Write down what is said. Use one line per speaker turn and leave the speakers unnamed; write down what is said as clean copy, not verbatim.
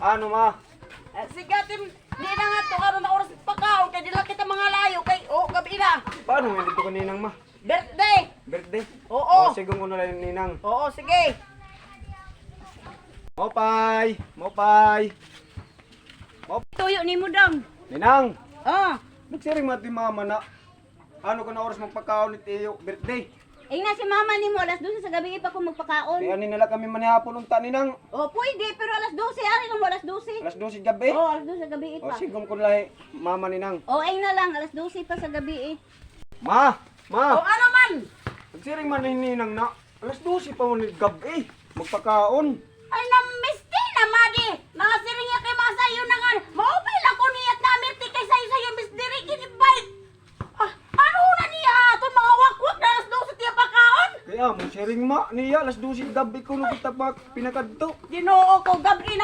Ano ma?
Sige, Tim. Di na nga to karon na oras pagkaon kay dila kita mga layo kay gabi na.
Paano nga dito ka ninang ma?
Birthday.
Birthday?
Oo.
O, sige ko na lang ninang.
Oo, sige.
Mopay! Mopay!
Tuyo ni mo dong.
Ninang!
Oh.
Nagsiring mati mama na. Ano ka na oras magpakaon ni Tiyo? Birthday?
Ay na si mama ni mo alas 12 sa gabi pa ko magpakaon.
Kaya nila kami manihapon unta ninang.
Oh, pwede pero alas 12 ari lang mo alas 12.
Alas 12 gabi.
Oh, alas 12 sa gabi
O,
pa.
sigom ko lahi mama ninang.
Oh, ay na lang alas 12 pa sa gabi eh.
Ma!
Oh,
Ma!
ano man?
Nagsiring man ni ninang na. Alas 12 pa mo ni gabi. Magpakaon.
Ay na misti na madi. Nakasiring ya kay masayo na nga. Maupay lang ko niyat na mirti kay sayo Miss Diri ginibay. Ah, ano na niya aton mga wakwak na alas 12 tiya pakaon?
Kaya mo sharing ma niya alas 12 gabi ko no kita pa pinakadto.
Ginoo ko gabi na